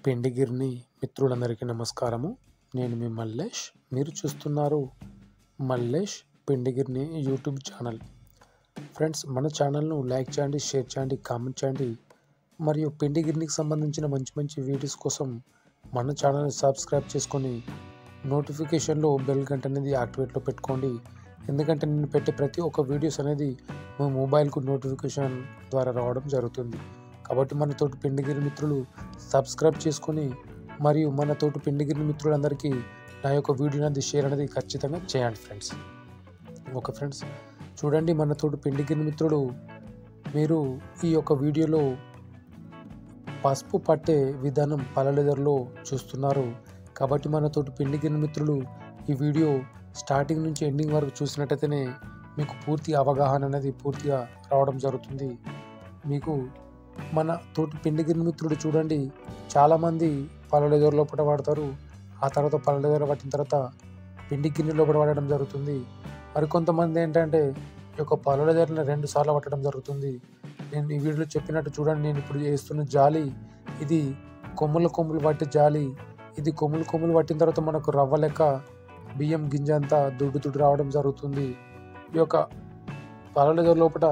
పిండిగిరిని మిత్రులందరికీ నమస్కారము. నేను మీ మల్లేష్. మీరు చూస్తున్నారు మల్లేష్ పిండిగిరిని యూట్యూబ్ ఛానల్. ఫ్రెండ్స్, మన ఛానల్ను లైక్ చేయండి, షేర్ చేయండి, కామెంట్ చేయండి. మరియు పిండిగిరికి సంబంధించిన మంచి మంచి వీడియోస్ కోసం మన ఛానల్ని సబ్స్క్రైబ్ చేసుకొని నోటిఫికేషన్లో బెల్ గంట అనేది యాక్టివేట్లో పెట్టుకోండి. ఎందుకంటే నేను పెట్టే ప్రతి ఒక్క వీడియోస్ అనేది మీ మొబైల్కు నోటిఫికేషన్ ద్వారా రావడం జరుగుతుంది. కాబట్టి మన తోటి పిండిగిరి మిత్రులు సబ్స్క్రైబ్ చేసుకొని మరియు మన తోటి పిండిగిరి మిత్రులందరికీ నా యొక్క వీడియో అనేది షేర్ అనేది ఖచ్చితంగా చేయండి ఫ్రెండ్స్. ఓకే ఫ్రెండ్స్, చూడండి, మన తోటి పిండిగిరి మిత్రులు మీరు ఈ యొక్క వీడియోలో పసుపు పట్టే విధానం పల్లెదరలో చూస్తున్నారు. కాబట్టి మన తోటి పిండిగిరి మిత్రులు ఈ వీడియో స్టార్టింగ్ నుంచి ఎండింగ్ వరకు చూసినట్టయితేనే మీకు పూర్తి అవగాహన అనేది పూర్తిగా రావడం జరుగుతుంది. మీకు మన తోటి పిండిగిరి మిత్రుడు చూడండి, చాలామంది పల్లెదర లోపల వాడతారు. ఆ తర్వాత పల్లెదర పట్టిన తర్వాత పిండి గిన్నె లోపల వాడడం జరుగుతుంది. మరికొంతమంది ఏంటంటే ఈ యొక్క పల్లెదరని 2 సార్లు పట్టడం జరుగుతుంది. నేను ఈ వీడియోలో చెప్పినట్టు చూడండి, నేను ఇప్పుడు చేస్తున్న జాలి ఇది కొమ్ములు పట్టే జాలి. ఇది కొమ్ములు పట్టిన తర్వాత మనకు రవ్వ లెక్క బియ్యం గింజ అంతా దుడ్డు రావడం జరుగుతుంది. ఈ యొక్క పల్లెదర లోపల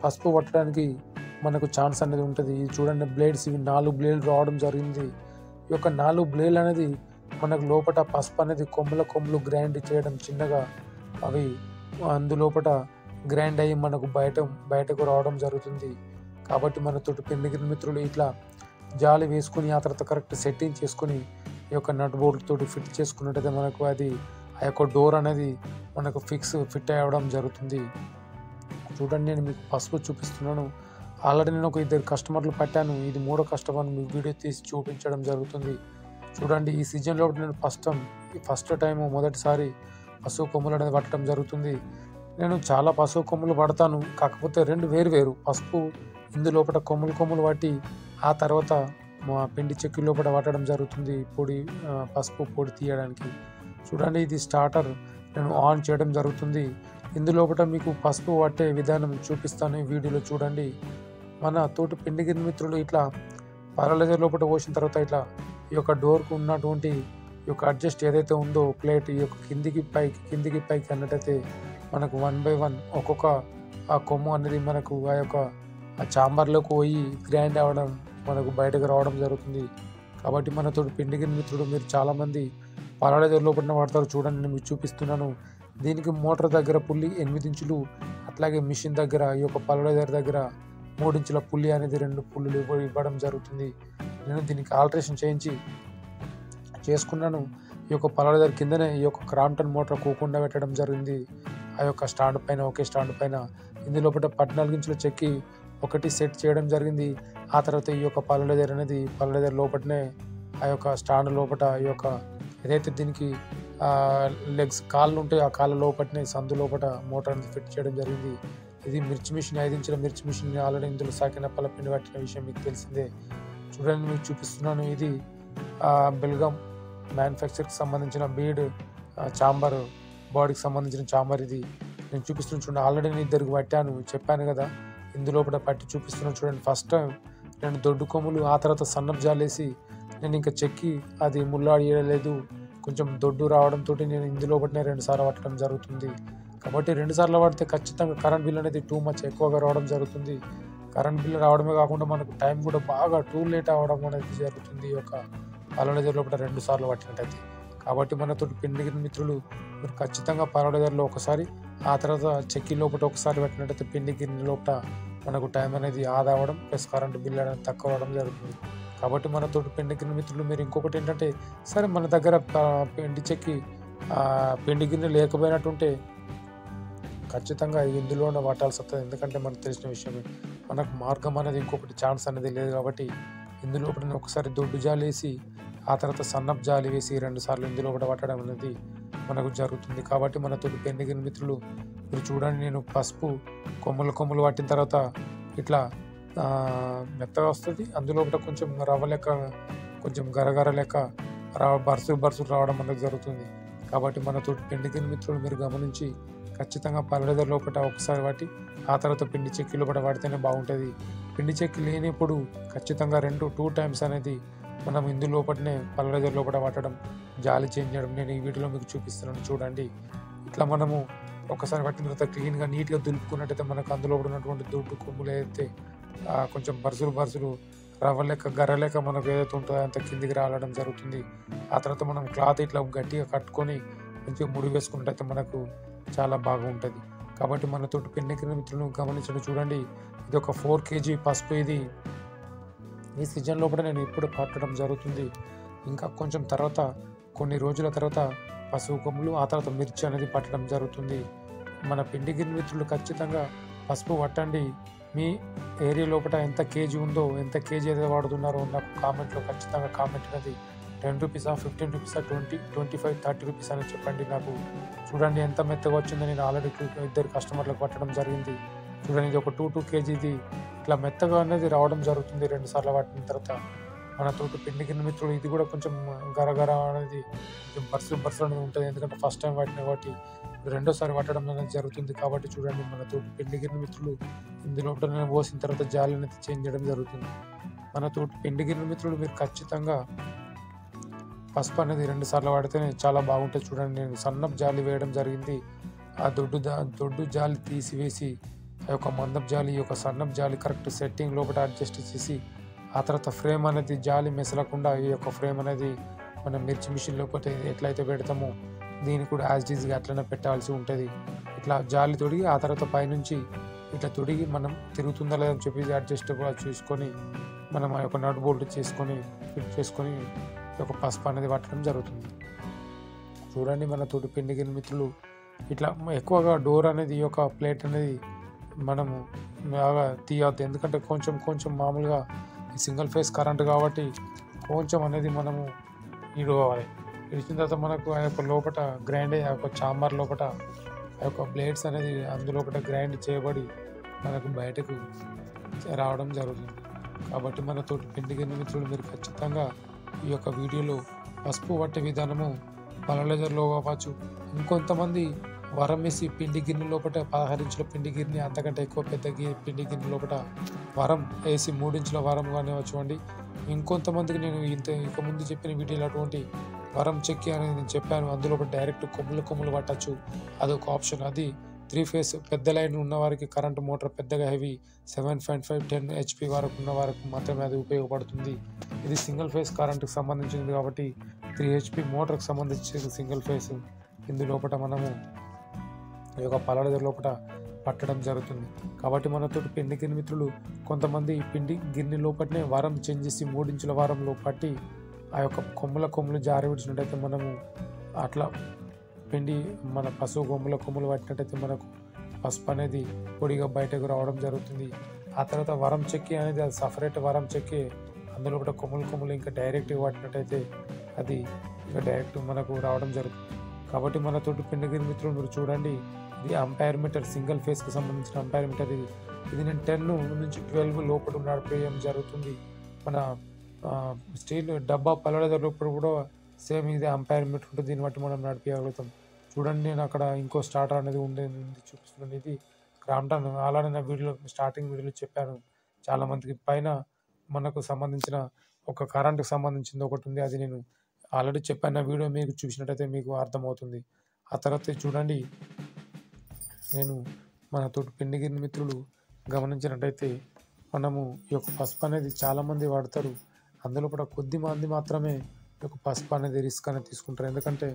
పసుపు పట్టడానికి మనకు ఛాన్స్ అనేది ఉంటుంది. చూడండి, బ్లేడ్స్ ఇవి 4 బ్లేడ్లు రావడం జరిగింది. ఈ యొక్క 4 బ్లేడ్లు అనేది మనకు లోపల పసుపు అనేది కొమ్ములు గ్రైండ్ చేయడం చిన్నగా అవి అందులోపల గ్రైండ్ అయ్యి మనకు బయటకు రావడం జరుగుతుంది. కాబట్టి మన తోటి పిండిగిరి మిత్రులు ఇట్లా జాలి వేసుకుని ఆ తర్వాత కరెక్ట్ సెట్టింగ్ చేసుకుని ఈ యొక్క నట్ బోల్ట్ తోటి ఫిట్ చేసుకున్నట్టయితే మనకు అది ఆ యొక్క డోర్ అనేది మనకు ఫిట్ అవ్వడం జరుగుతుంది. చూడండి, నేను మీకు పసుపు చూపిస్తున్నాను. ఆల్రెడీ నేను ఒక 2 కస్టమర్లు పట్టాను. ఇది 3వ కస్టమర్ మీకు వీడియో తీసి చూపించడం జరుగుతుంది. చూడండి, ఈ సీజన్లో నేను ఫస్ట్ టైం మొదటిసారి పశువు కొమ్ములు అనేది పట్టడం జరుగుతుంది. నేను చాలా పశువు కొమ్ములు పడతాను, కాకపోతే 2 వేరు పసుపు ఇందులోపల కొమ్ములు పట్టి ఆ తర్వాత మా పిండి చెక్కి లోపల పట్టడం జరుగుతుంది పసుపు పొడి తీయడానికి. చూడండి, ఇది స్టార్టర్ నేను ఆన్ చేయడం జరుగుతుంది. ఇందులోపల మీకు పసుపు పట్టే విధానం చూపిస్తాను ఈ వీడియోలో. చూడండి, మన తోటి పిండిగిరి మిత్రులు ఇట్లా పల్లెదర లోపల పోసిన తర్వాత ఇట్లా ఈ యొక్క డోర్కు ఉన్నటువంటి ఈ యొక్క అడ్జస్ట్ ఏదైతే ఉందో ప్లేట్ ఈ యొక్క కిందికి పైకి అన్నట్టయితే మనకు 1 by 1 ఒక్కొక్క ఆ కొమ్ము అనేది మనకు ఆ యొక్క ఆ చాంబర్లోకి పోయి గ్రైండ్ అవ్వడం మనకు బయటకు రావడం జరుగుతుంది. కాబట్టి మన తోటి పిండిగిరి మిత్రుడు మీరు చాలామంది పల్లెదర లోపల వాడతారు. చూడండి, నేను మీకు చూపిస్తున్నాను. దీనికి మోటార్ దగ్గర పుల్లి 8 ఇంచులు, అట్లాగే మిషన్ దగ్గర ఈ యొక్క పల్లెదర దగ్గర 3 ఇంచుల పుల్లి అనేది 2 పుల్లులు ఇవ్వడం జరుగుతుంది. నేను దీనికి ఆల్టరేషన్ చేసుకున్నాను. ఈ యొక్క పల్లెదర కిందనే ఈ యొక్క క్రాంప్టన్ మోటార్ కూకుండా పెట్టడం జరిగింది. ఆ యొక్క స్టాండ్ పైన ఒకే స్టాండ్ పైన ఇందులోపల 14 ఇంచుల చెక్కి ఒకటి సెట్ చేయడం జరిగింది. ఆ తర్వాత ఈ యొక్క పల్లెదర లోపలనే ఆ యొక్క స్టాండ్ లోపల ఈ యొక్క ఏదైతే దీనికి లెగ్స్ కాళ్ళు ఉంటాయి ఆ కాళ్ళ లోపలనే సందు లోపల మోటార్ అనేది ఫిట్ చేయడం జరిగింది. ఇది మిర్చి మిషన్ 5 ఇంచుల మిర్చి మిషన్ ఆల్రెడీ ఇందులో సాకినప్పల పిండి పట్టిన విషయం మీకు తెలిసిందే. చూడండి, మీకు చూపిస్తున్నాను. ఇది బెల్గాం మ్యానుఫ్యాక్చర్కి సంబంధించిన బీడ్ చాంబర్ బాడీకి సంబంధించిన చాంబర్ ఇది నేను చూపిస్తున్నాను. చూడండి, ఆల్రెడీ నేను 2కి పట్టాను, చెప్పాను కదా. ఇందులోపల పట్టి చూపిస్తున్నాను. చూడండి, ఫస్ట్ టైం నేను దొడ్డు కొమ్ములు ఆ తర్వాత సన్నపు జాలేసి నేను ఇంకా చెక్కి అది ముల్లాడియలేదు. కొంచెం దొడ్డు రావడంతో నేను ఇందులోపలనే 2 సార్లు పట్టడం జరుగుతుంది. కాబట్టి 2 సార్లు పడితే ఖచ్చితంగా కరెంట్ బిల్ అనేది టూ మచ్ ఎక్కువగా రావడం జరుగుతుంది. కరెంట్ బిల్ రావడమే కాకుండా మనకు టైం కూడా బాగా టూ లేట్ అవ్వడం అనేది జరుగుతుంది ఈ యొక్క పల్లెదర లోపల 2 సార్లు పట్టినట్టయితే. కాబట్టి మనతోటి పిండిగిరి మిత్రులు మీరు ఖచ్చితంగా పల్లెదరలో ఒకసారి ఆ తర్వాత చెక్కి లోపల ఒకసారి పెట్టినట్టయితే పిండిగిరి లోపల మనకు టైం అనేది ఆదా అవ్వడం ప్లస్ కరెంట్ బిల్ అనేది తక్కువ అవ్వడం జరుగుతుంది. కాబట్టి మనతోటి పిండిగిరి మిత్రులు మీరు ఇంకొకటి ఏంటంటే, సరే మన దగ్గర పిండి గిన్నె లేకపోయినట్టుంటే ఖచ్చితంగా ఇందులోనే పట్టాల్సి వస్తుంది. ఎందుకంటే మనకు తెలిసిన విషయమే, మనకు మార్గం అనేది ఇంకొకటి ఛాన్స్ అనేది లేదు. కాబట్టి ఇందులోపల ఒకసారి దొడ్డు జాలి వేసి ఆ తర్వాత సన్నపు జాలి వేసి 2 సార్లు ఇందులోపల పట్టడం అనేది మనకు జరుగుతుంది. కాబట్టి మనతోటి పిండిగిరి మిత్రులు మీరు చూడండి, నేను పసుపు కొమ్ములు పట్టిన తర్వాత ఇట్లా మెత్తగా వస్తుంది. అందులోపల కొంచెం రవ్వ లెక్క కొంచెం గరగర లెక్క బరుసులు రావడం అనేది జరుగుతుంది. కాబట్టి మనతోటి పిండిగిరి మిత్రులు మీరు గమనించి ఖచ్చితంగా పల్లెదర లోపల ఒకసారి పట్టి ఆ తర్వాత పిండి చెక్కి లోపల పడితేనే బాగుంటుంది. పిండి చెక్కి లేనప్పుడు ఖచ్చితంగా 2 టైమ్స్ అనేది మనం ఇందు లోపలనే పల్వరైజర్ లోపల పట్టడం, జాలి చేంజ్ చేయడం నేను ఈ వీడియోలో మీకు చూపిస్తున్నాను చూడండి. ఇట్లా మనము ఒకసారి పట్టిన తర్వాత క్లీన్గా నీట్గా దులుపుకున్నట్టయితే మనకు అందులో ఉన్నటువంటి దొడ్డు కొమ్ములు ఏదైతే కొంచెం బరుసులు రవ్వ లెక్క గర్ర లెక్క మనకు ఏదైతే ఉంటుందో అంత కిందికి రావడం జరుగుతుంది. ఆ తర్వాత మనం క్లాత్ ఇట్లా గట్టిగా కట్టుకొని మంచిగా ముడి వేసుకున్నట్టయితే మనకు చాలా బాగుంటుంది. కాబట్టి మన తోటి పెండిగిరి మిత్రులను గమనించండి చూడండి. ఇది ఒక 4 kg పసుపు. ఇది ఈ సీజన్ లోపల నేను ఇప్పుడు పట్టడం జరుగుతుంది. ఇంకా కొంచెం తర్వాత కొన్ని రోజుల తర్వాత పసుపు కొమ్ములు, ఆ తర్వాత మిర్చి అనేది పట్టడం జరుగుతుంది. మన పెండిగిరి మిత్రులు ఖచ్చితంగా పసుపు పట్టండి. మీ ఏరియా లోపల ఎంత కేజీ ఉందో, ఎంత కేజీ ఏదో వాడుతున్నారో నాకు కామెంట్లో ఖచ్చితంగా కామెంట్ అనేది 10 రూపీసా, 15 రూపీసా, 20, 25, 30 రూపీస్ అని చెప్పండి. నాకు చూడండి ఎంత మెత్తగా వచ్చిందో. నేను ఆల్రెడీ 2 కస్టమర్లకు పట్టడం జరిగింది. చూడండి ఇది ఒక 2 kgది ఇట్లా మెత్తగా అనేది రావడం జరుగుతుంది 2 సార్లు పట్టిన తర్వాత. మన తోటి పెండిగిరి మిత్రులు ఇది కూడా కొంచెం గరగర అనేది కొంచెం బర్సు అనేది ఉంటుంది. ఎందుకంటే ఫస్ట్ టైం పట్టిన కాబట్టి రెండోసారి పట్టడం అనేది జరుగుతుంది. కాబట్టి చూడండి మన తోటి పెండిగిరి మిత్రులు ఇందులో పోసిన తర్వాత జాలి అనేది చేంజ్ చేయడం జరుగుతుంది. మన తోటి పెండిగిరి మిత్రులు మీరు ఖచ్చితంగా పసుపు అనేది 2 సార్లు వాడితేనే చాలా బాగుంటుంది. చూడండి నేను సన్నపు జాలి వేయడం జరిగింది. ఆ దొడ్డు జాలి తీసివేసి ఆ యొక్క మందపు జాలి, ఈ యొక్క సన్నపు జాలి కరెక్ట్ సెట్టింగ్ లోపల అడ్జస్ట్ చేసి ఆ తర్వాత ఫ్రేమ్ అనేది జాలి మెసలకుండా ఈ యొక్క ఫ్రేమ్ అనేది మనం మిర్చి మిషన్ లోపల ఎట్లయితే పెడతామో దీన్ని కూడా యాజ్ ఈజ్గా అట్లనే పెట్టాల్సి ఉంటుంది. ఇట్లా జాలి తొడిగి ఆ తర్వాత పైనుంచి ఇట్లా తొడిగి మనం తిరుగుతుందా లేదని చెప్పి అడ్జస్ట్ కూడా చూసుకొని మనం ఆ యొక్క నట్ బోల్ట్ చేసుకొని ఫిట్ చేసుకొని ఈ యొక్క పసుపు అనేది పట్టడం జరుగుతుంది. చూడండి మన తోటి పెండిగిరి మిత్రులు ఇట్లా ఎక్కువగా డోర్ అనేది ఈ యొక్క ప్లేట్ అనేది మనము బాగా తీయవద్దు. ఎందుకంటే కొంచెం మామూలుగా సింగిల్ ఫేస్ కరెంట్ కాబట్టి కొంచెం అనేది మనము ఇడుకోవాలి. ఇడిచిన తర్వాత మనకు ఆ యొక్క లోపల గ్రైండ్ ఆ యొక్క చాంబర్ లోపల ఆ యొక్క బ్లేడ్స్ అనేది అందులోపల గ్రైండ్ చేయబడి మనకు బయటకు రావడం జరుగుతుంది. కాబట్టి మన తోటి పెండిగిరి మిత్రులు మీరు ఖచ్చితంగా ఈ యొక్క వీడియోలో పసుపు పట్టే విధానము పల్వరైజర్లో అవ్వచ్చు. ఇంకొంతమంది వరం వేసి పిండి గిన్నె లోపల 16 ఇంచుల పిండి గిన్నె అంతకంటే ఎక్కువ పెద్ద పిండి గిన్నె లోపల వరం వేసి 3 ఇంచుల వరం కానివచ్చు అండి. ఇంకొంతమందికి నేను ఇక ముందు చెప్పిన వీడియోలో అటువంటి వరం చెక్కి అనేది నేను చెప్పాను. అందులో డైరెక్ట్ కొమ్ములు పట్టచ్చు. అదొక ఆప్షన్. అది 3 ఫేస్ పెద్ద లైన్ ఉన్న వారికి కరెంట్ మోటార్ పెద్దగా హెవీ 7.5 10 HP వరకు ఉన్న వారికి మాత్రమే అది ఉపయోగపడుతుంది. ఇది సింగిల్ ఫేస్ కరెంట్కి సంబంధించింది కాబట్టి 3 HP మోటార్కి సంబంధించిన సింగిల్ ఫేస్ ఇందులోపల మనము ఈ యొక్క పల్వరైజర్ లోపల పట్టడం జరుగుతుంది. కాబట్టి మనతోటి పెండిగిరి మిత్రులు కొంతమంది పిండి గిన్నె లోపలనే వారం చేంజ్ చేసి 3 ఇంచుల వారంలో పట్టి ఆ యొక్క కొమ్ములు జారి విడిచినట్టయితే మనము అట్లా పిండి మన పసుపు కొమ్ములు పట్టినట్టయితే మనకు పసుపు అనేది పొడిగా బయటకు రావడం జరుగుతుంది. ఆ తర్వాత వరం చెక్కి అనేది అది సపరేట్ వరం చెక్కి అందులో కూడా కొమ్ములు ఇంకా డైరెక్ట్గా పట్టినట్టయితే అది ఇక డైరెక్ట్ మనకు రావడం జరుగుతుంది. కాబట్టి మనతోటి పెండిగిరి మిత్రులు మీరు చూడండి. ఇది అంపైర్ మీటర్ సింగిల్ ఫేస్కి సంబంధించిన అంపైర్ మీటర్. ఇది నేను 10 నుంచి 12 లోపల నడిపేయడం జరుగుతుంది. మన స్టీల్ డబ్బా పల్వరైజర్ లోపల కూడా సేమ్ ఇది అంపైర్ మీటర్ ఉంటుంది. దీన్ని బట్టి మనం నడిపేయగలుగుతాం. చూడండి నేను అక్కడ ఇంకో స్టార్టర్ అనేది ఉంది చూపిస్తున్నాను. ఇది క్రాంప్టన్. అలానే నా స్టార్టింగ్ వీడియోలో చెప్పాను. చాలామందికి పైన మనకు సంబంధించిన ఒక కరెంటుకు సంబంధించింది ఒకటి ఉంది. అది నేను ఆల్రెడీ చెప్పాను. నా వీడియో మీకు చూసినట్టయితే మీకు అర్థమవుతుంది. ఆ తర్వాత చూడండి నేను మన తోటి పెండిగిరి మిత్రులు గమనించినట్టయితే మనము ఈ యొక్క పసుపు అనేది చాలామంది వాడతారు. అందులో కూడా కొద్ది మంది మాత్రమే ఈ యొక్క పసుపు అనేది రిస్క్ అనేది తీసుకుంటారు. ఎందుకంటే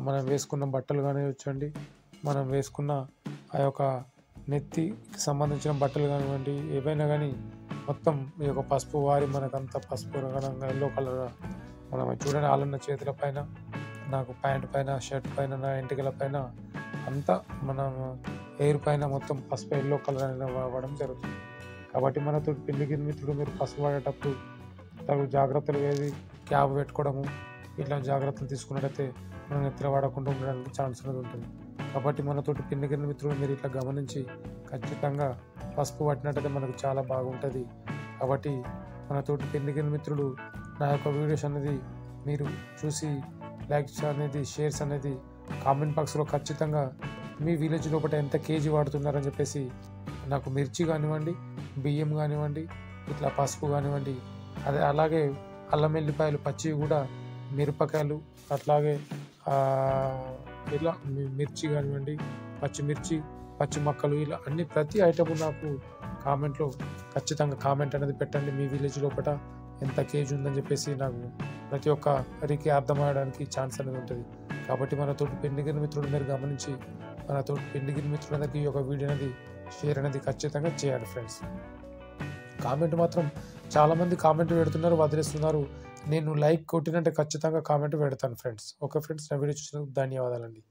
మనం వేసుకున్న బట్టలు కానివ్వండి, మనం వేసుకున్న ఆ యొక్క నెత్తికి సంబంధించిన బట్టలు కానివ్వండి, ఏవైనా కానీ మొత్తం ఈ యొక్క పసుపు వారి మనకంతా పసుపు ఎల్లో కలర్ మనం చూడండి. ఆలన్న చేతుల పైన, నాకు ప్యాంట్ పైన, షర్ట్ పైన, నా ఎంటికల పైన అంతా మన ఎయిర్ పైన మొత్తం పసుపు ఎల్లో కలర్ అనేది వాడడం జరుగుతుంది. కాబట్టి మనతో పెండిగిరి మిత్రుడు మీరు పసుపు వాడేటప్పుడు తగు జాగ్రత్తలు వేసి క్యాప్ పెట్టుకోవడము ఇట్లా జాగ్రత్తలు తీసుకున్నట్టయితే మనం ఎత్తున వాడకుండా ఉండడానికి ఛాన్స్ అనేది ఉంటుంది. కాబట్టి మనతోటి పెండిగిరి మిత్రుడు మీరు ఇట్లా గమనించి ఖచ్చితంగా పసుపు పట్టినట్టయితే మనకు చాలా బాగుంటుంది. కాబట్టి మనతోటి పెండిగిరి మిత్రుడు నా యొక్క వీడియోస్ అనేది మీరు చూసి లైక్స్ అనేది షేర్స్ అనేది కామెంట్ బాక్స్లో ఖచ్చితంగా మీ విలేజ్ లోపల ఎంత కేజీ వాడుతున్నారని చెప్పేసి నాకు మిర్చి కానివ్వండి, బియ్యం కానివ్వండి, ఇట్లా పసుపు కానివ్వండి, అలాగే అల్లం వెల్లిపాయలు పచ్చివి కూడా, మిరపకాయలు, అట్లాగే ఇలా మిర్చి కానివ్వండి, పచ్చిమిర్చి, పచ్చి మొక్కలు, ఇలా అన్ని ప్రతి ఐటమ్ నాకు కామెంట్లో ఖచ్చితంగా కామెంట్ అనేది పెట్టండి. మీ విలేజ్ లోపల ఎంత కేజీ ఉందని చెప్పేసి నాకు ప్రతి ఒక్కరికి అర్థమవడానికి ఛాన్స్ అనేది ఉంటుంది. కాబట్టి మన తోటి పెండిగిరి మిత్రులు మీరు గమనించి మన తోటి పెండిగిరి మిత్రులందరికీ ఈ యొక్క వీడియో అనేది షేర్ అనేది ఖచ్చితంగా చేయండి ఫ్రెండ్స్. కామెంట్ మాత్రం చాలామంది కామెంట్ పెడుతున్నారు, వదిలేస్తున్నారు. నేను లైక్ కొట్టినంటే ఖచ్చితంగా కామెంట్ పెడతాను ఫ్రెండ్స్. ఓకే ఫ్రెండ్స్, నా వీడియో చూసినందుకు ధన్యవాదాలండి.